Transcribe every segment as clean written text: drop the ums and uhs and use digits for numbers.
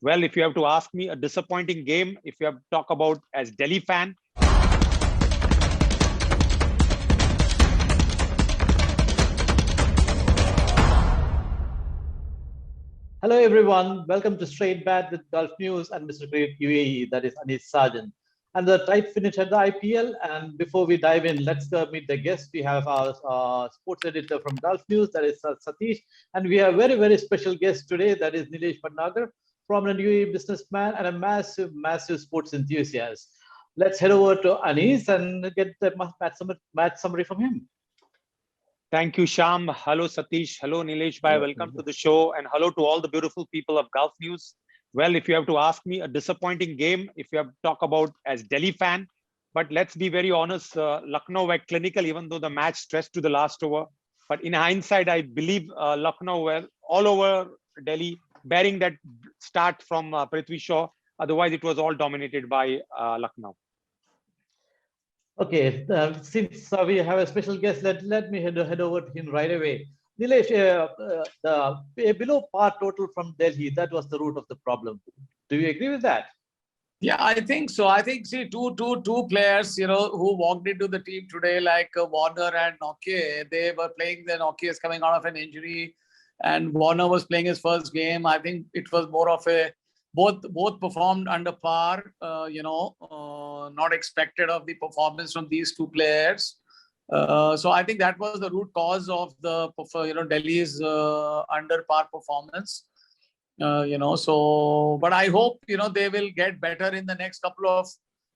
Well, if you have to ask me, a disappointing game, if you have to talk about as Delhi fan. Hello, everyone. Welcome to Straight Bat with Gulf News and Mr. Great UAE, that is Anis Sarjan. And the tight finish at the IPL. And before we dive in, let's meet the guest. We have our sports editor from Gulf News, that is Satish. And we have a very, very special guest today, that is Nilesh Bhatnagar, prominent UAE businessman and a massive, massive sports enthusiast. Let's head over to Anis and get the match summary from him. Thank you, Sham. Hello, Satish. Hello, Nilesh Bhai. Welcome to the show. And hello to all the beautiful people of Gulf News. Well, if you have to ask me, a disappointing game, if you have to talk about as Delhi fan. But let's be very honest, Lucknow were clinical, even though the match stretched to the last over. But in hindsight, I believe Lucknow were all over Delhi, bearing that start from Prithvi Shaw. Otherwise, it was all dominated by Lucknow. Okay, since we have a special guest, let me head over to him right away. Nilesh, the below par total from Delhi, that was the root of the problem. Do you agree with that? Yeah, I think so. I think, see, two players, who walked into the team today, like Warner and Nokia, they were playing. The Nokia is coming out of an injury, and Warner was playing his first game. I think it was more of a both performed under par. Not expected of the performance from these two players. So I think that was the root cause of the Delhi's under par performance. But I hope they will get better in the next couple of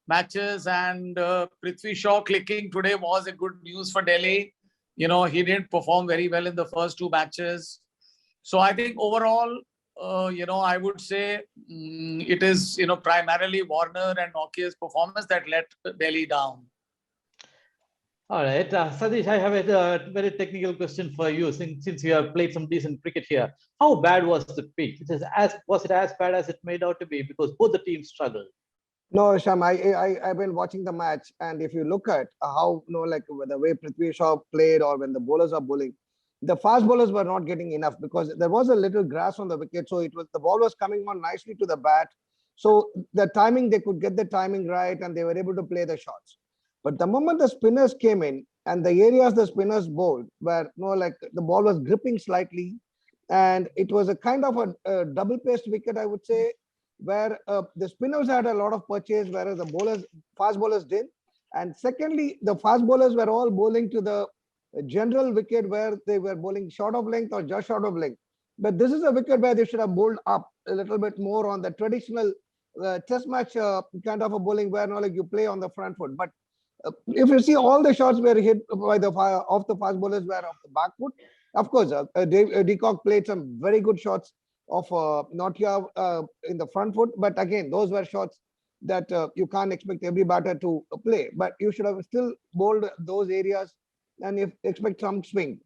matches. And Prithvi Shaw clicking today was a good news for Delhi. He didn't perform very well in the first two matches. So I think overall, I would say it is, primarily Warner and Nokia's performance that let Delhi down. All right, Satish, I have a very technical question for you. Since you have played some decent cricket here, how bad was the pitch? Was it as bad as it made out to be? Because both the teams struggled. No, Sham, I've been watching the match, and if you look at how, like the way Prithvi Shaw played or when the bowlers are bowling, the fast bowlers were not getting enough because there was a little grass on the wicket. So the ball was coming on nicely to the bat. So the timing, they could get the timing right and they were able to play the shots. But the moment the spinners came in and the areas the spinners bowled were, like the ball was gripping slightly. And it was a kind of a double-paced wicket, I would say, where the spinners had a lot of purchase, whereas the fast bowlers did. And secondly, the fast bowlers were all bowling to the general wicket where they were bowling short of length or just short of length. But this is a wicket where they should have bowled up a little bit more on the traditional test match kind of a bowling where like you play on the front foot. But if you see, all the shots were hit by off the fast bowlers were off the back foot. Of course, De Kock played some very good shots of Nokia in the front foot. But again, those were shots that you can't expect every batter to play. But you should have still bowled those areas and expect some swing.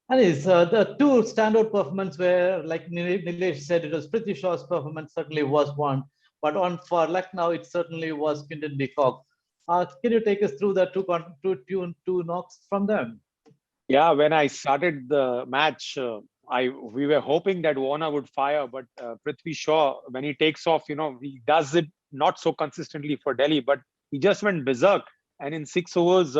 And the two standout performances were, like Nilesh said, it was Prithvi Shaw's performance certainly was one, but for Lucknow, it certainly was Quinton de Kock. Can you take us through the two knocks from them? Yeah, when I started the match, we were hoping that Warner would fire, but Prithvi Shaw, when he takes off, he does it not so consistently for Delhi, but he just went berserk. And in 6 overs,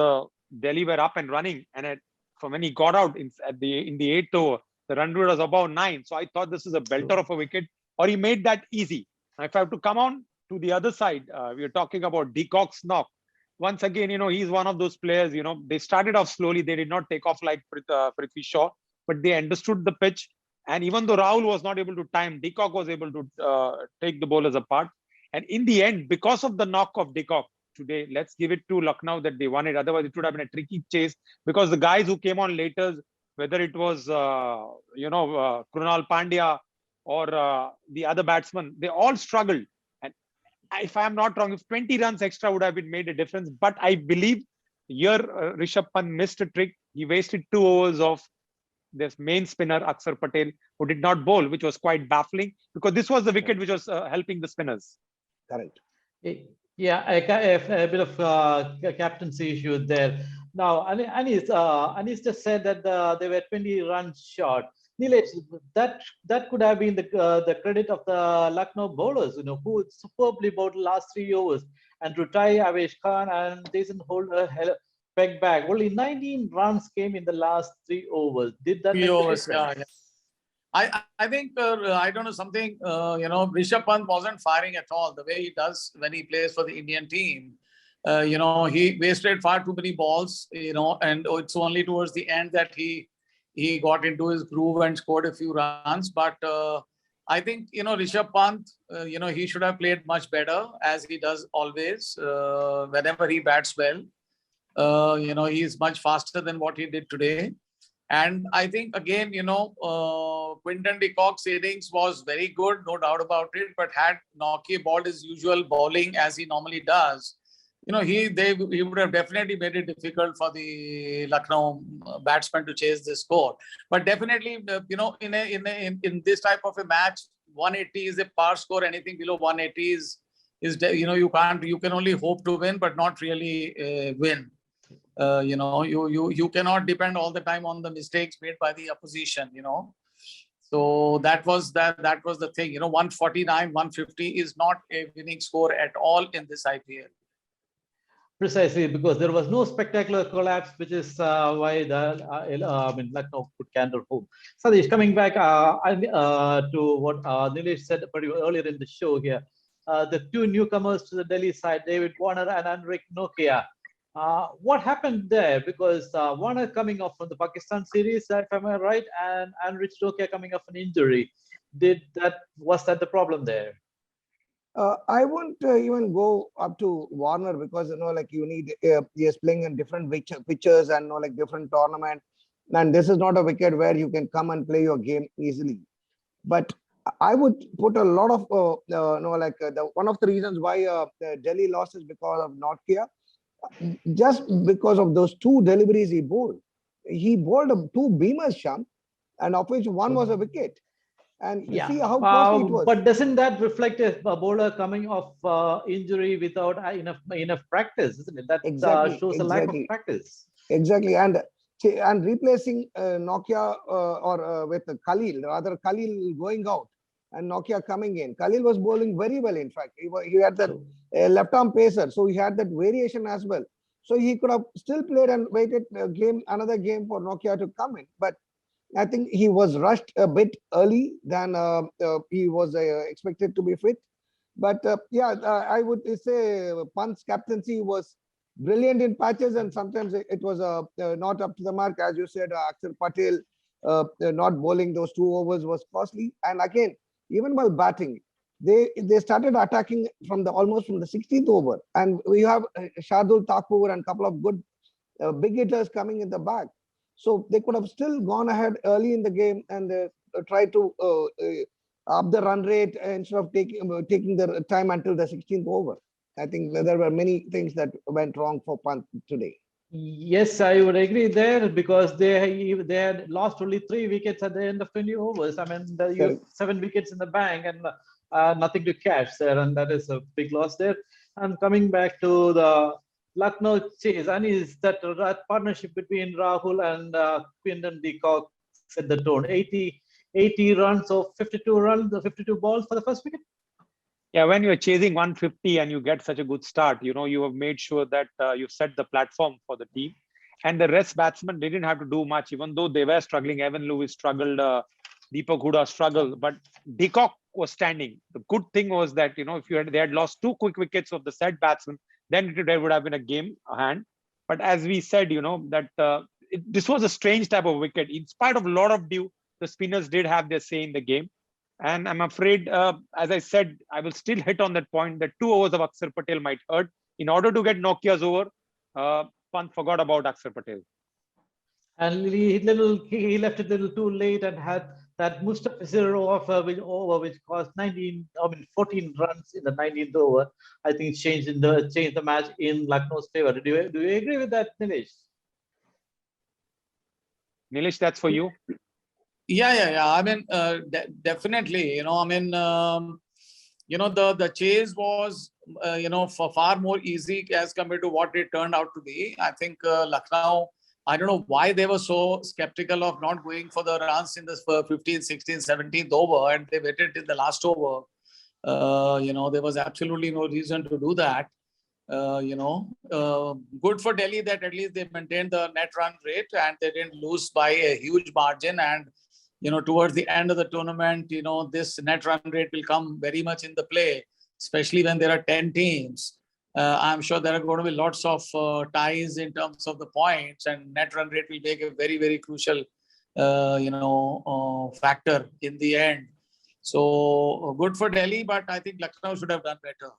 Delhi were up and running. And from when he got out in the 8th over, the run rate was about 9. So I thought this is a belter of a wicket, or he made that easy. Now, if I have to come on to the other side, we are talking about De Kock's knock. Once again, he's one of those players, they started off slowly. They did not take off like Prithvi Shaw, but they understood the pitch. And even though Rahul was not able to time, De Kock was able to take the bowlers apart. And in the end, because of the knock of De Kock today, let's give it to Lucknow that they won it. Otherwise, it would have been a tricky chase because the guys who came on later, whether it was, Krunal Pandya or the other batsmen, they all struggled. And if I'm not wrong, if 20 runs extra would have been made a difference. But I believe here Rishabh Pant missed a trick. He wasted 2 overs of this main spinner, Akshar Patel, who did not bowl, which was quite baffling because this was the wicket which was helping the spinners. Correct. Yeah, a bit of captaincy issue there. Now, Anis just said that they were 20 runs short. Nilesh, that could have been the credit of the Lucknow bowlers, who superbly bowled the last 3 overs, and Rutai, Avesh Khan, and Jason Holder pegged back. Only 19 runs came in the last 3 overs. Did that make a Viewers, yeah, difference? yeah. I think I don't know something. Rishabh Pant wasn't firing at all the way he does when he plays for the Indian team. He wasted far too many balls. And it's only towards the end that he got into his groove and scored a few runs. But I think Rishabh Pant, he should have played much better as he does always whenever he bats well. He's much faster than what he did today. And I think again, Quinton de Kock's innings was very good, no doubt about it. But had Nortje bowled his usual bowling as he normally does, he would have definitely made it difficult for the Lucknow batsmen to chase this score. But definitely, in this type of a match, 180 is a par score. Anything below 180 you can only hope to win, but not really win. You cannot depend all the time on the mistakes made by the opposition. So that was the thing. 149, 150 is not a winning score at all in this IPL. Precisely, because there was no spectacular collapse, which is why Lucknow could canter home. Sadish, coming back to what Nilesh said pretty earlier in the show here, the two newcomers to the Delhi side, David Warner and Anrik Nokia. What happened there? Because Warner coming off from the Pakistan series, if I'm right, and Anrik Nokia coming off an injury. Was that the problem there? I won't even go up to Warner because like you need he is playing in different pitches and like different tournament, and this is not a wicket where you can come and play your game easily. But I would put a lot of one of the reasons why Delhi lost is because of Nokia, just because of those two deliveries he bowled. He bowled two beamers, Sham, and of which one was a wicket. And you see how costly it was. But doesn't that reflect a bowler coming off injury without enough practice, isn't it? That shows a lack of practice. Exactly, and replacing Nokia with Khalil, rather Khalil going out and Nokia coming in. Khalil was bowling very well. In fact, he had that left arm pacer, so he had that variation as well. So he could have still played and waited another game for Nokia to come in, but I think he was rushed a bit early than he was expected to be fit. But I would say Pant's captaincy was brilliant in patches, and sometimes it was not up to the mark. As you said, Akshar Patel not bowling those 2 overs was costly. And again, even while batting, they started attacking almost from the 16th over, and we have Shardul Thakur and a couple of good big hitters coming in the back. So they could have still gone ahead early in the game and try to up the run rate instead of taking the time until the 16th over. I think there were many things that went wrong for Pant today. Yes, I would agree there because they had lost only 3 wickets at the end of 20 overs. I mean, you have 7 wickets in the bank and nothing to catch there, and that is a big loss there. And coming back to the Lucknow chase, and is that partnership between Rahul and Quinton de Kock set the tone. 80 runs or 52 balls for the first wicket. Yeah, when you're chasing 150 and you get such a good start, you have made sure that you've set the platform for the team. And the rest batsmen didn't have to do much, even though they were struggling. Evan Lewis struggled, Deepak Huda struggled, but de Kock was standing. The good thing was that, if they had lost 2 quick wickets of the said batsman, then there would have been a game hand. But as we said, that this was a strange type of wicket. In spite of a lot of dew, the spinners did have their say in the game. And I'm afraid, as I said, I will still hit on that point that 2 overs of Akshar Patel might hurt. In order to get Nokia's over, Pant forgot about Akshar Patel. And he left it a little too late and had that Mustafizur over which cost 14 runs in the 19th over. I think changed the match in Lucknow's favor. Do you agree with that, Nilesh? Nilesh, that's for you. Yeah. I mean, definitely. The chase was, far more easy as compared to what it turned out to be. I think Lucknow, I don't know why they were so skeptical of not going for the runs in the 15th, 16th, 17th over, and they waited till the last over. There was absolutely no reason to do that. Good for Delhi that at least they maintained the net run rate and they didn't lose by a huge margin. And, towards the end of the tournament, this net run rate will come very much in the play, especially when there are 10 teams. I'm sure there are going to be lots of ties in terms of the points, and net run rate will make a very, very crucial, factor in the end. So good for Delhi, but I think Lucknow should have done better.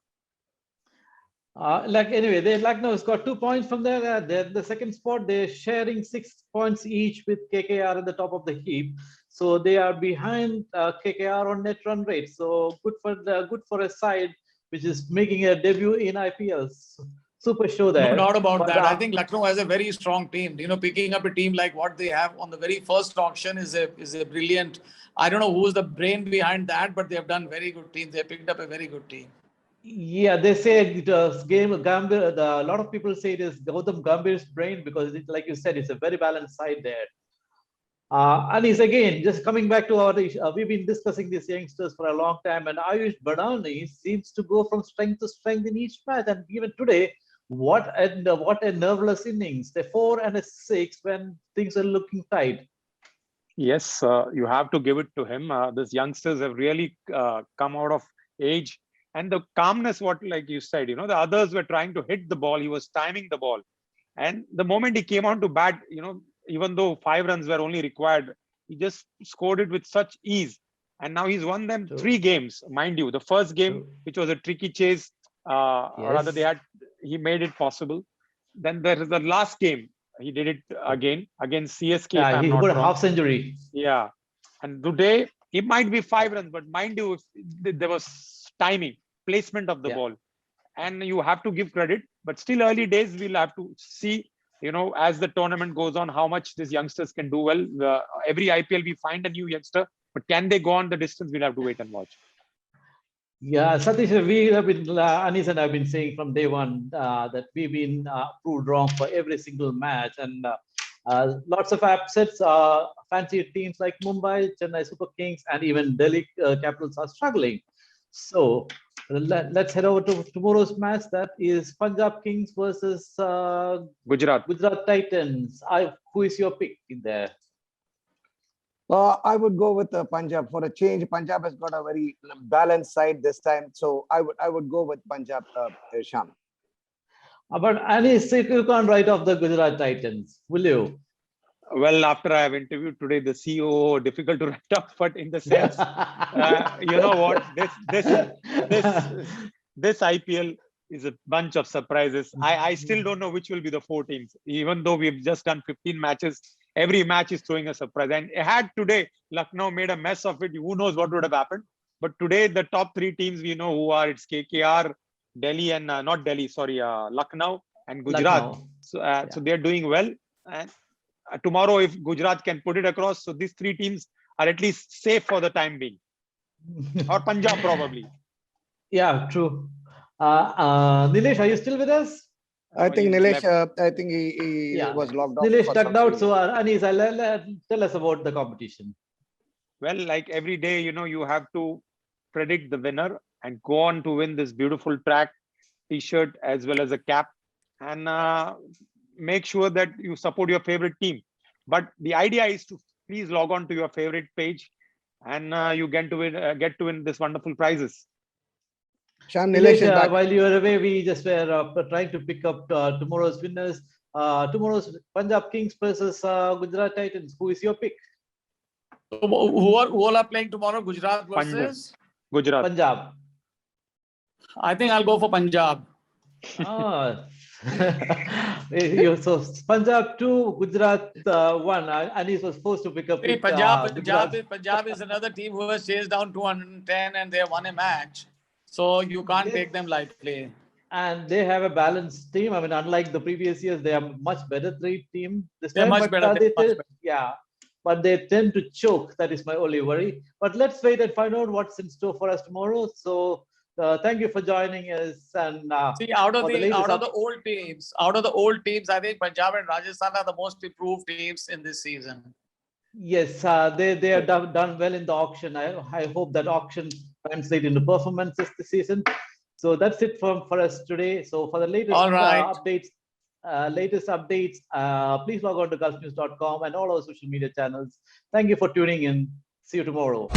Anyway, Lucknow has got 2 points from there. They're the second spot. They're sharing 6 points each with KKR at the top of the heap. So they are behind KKR on net run rate. So good for a side which is making a debut in IPL. Super show there. No doubt about that. I think Lucknow has a very strong team. Picking up a team like what they have on the very first auction is a brilliant. I don't know who's the brain behind that, but they have done very good team. They picked up a very good team. Yeah, they say it was Gambhir. A lot of people say it is Gautam Gambhir's brain because, like you said, it's a very balanced side there. And he's again just coming back to our. We've been discussing these youngsters for a long time, and Ayush Badani seems to go from strength to strength in each match. And even today, what a nerveless innings! The 4 and a 6 when things are looking tight. Yes, you have to give it to him. These youngsters have really come out of age, and the calmness. What, like you said, the others were trying to hit the ball. He was timing the ball, and the moment he came on to bat, even though 5 runs were only required, he just scored it with such ease. And now he's won them 3 games, mind you. The first game, which was a tricky chase, or rather he made it possible. Then there is the last game. He did it again against CSK. Yeah, he got a half century. Yeah. And today, it might be 5 runs, but mind you, there was timing, placement of the ball. And you have to give credit, but still early days, we'll have to see, as the tournament goes on, how much these youngsters can do well. Every IPL, we find a new youngster, but can they go on the distance? We'll have to wait and watch. Yeah, Satish, we have been, Anis and I have been saying from day one that we've been proved wrong for every single match. And lots of upsets. Fancy teams like Mumbai, Chennai Super Kings, and even Delhi Capitals are struggling. So let's head over to tomorrow's match. That is Punjab Kings versus Gujarat Titans. Who is your pick in there? I would go with Punjab for a change. Punjab has got a very balanced side this time, so I would go with Punjab, Sham. But Anis, you can't write off the Gujarat Titans, will you? Well, after I have interviewed today the CEO, difficult to write up, but in the sense, you know what, this IPL is a bunch of surprises. I still don't know which will be the 4 teams, even though we've just done 15 matches. Every match is throwing a surprise. And had today Lucknow made a mess of it, who knows what would have happened. But today, the top 3 teams, we know who are. It's KKR, Delhi, and not Delhi, sorry, Lucknow and Gujarat. So, so they're doing well. And tomorrow, if Gujarat can put it across, so these 3 teams are at least safe for the time being. Or Punjab, probably. Yeah, true. Nilesh, are you still with us? I think Nilesh, I think he was logged off. Nilesh ducked out. So Anis, tell us about the competition. Well, like every day, you have to predict the winner and go on to win this beautiful track T-shirt as well as a cap, and make sure that you support your favorite team. But the idea is to please log on to your favorite page, and you get to win this wonderful prizes. Shan, Nilesh is back. While you were away, we just were trying to pick up tomorrow's winners. Tomorrow's Punjab Kings versus Gujarat Titans. Who is your pick? Who all are playing tomorrow? Gujarat versus Gujarat. Punjab. I think I'll go for Punjab. So Punjab 2, Gujarat 1. Anis was forced to pick up. Punjab is another team who has chased down 210 and they have won a match. So you can't take them lightly. And they have a balanced team. I mean, unlike the previous years, they are much better team this time. They're much better. Yeah, but they tend to choke. That is my only worry. But let's wait and find out what's in store for us tomorrow. So Thank you for joining us. And See, out of for the the latest out of up- the old teams, I think Punjab and Rajasthan are the most improved teams in this season. Yes, they have done well in the auction. I hope that auction translate into performances this season. So that's it for us today. So for the latest All right. updates, please log on to gulfnews.com and all our social media channels. Thank you for tuning in. See you tomorrow.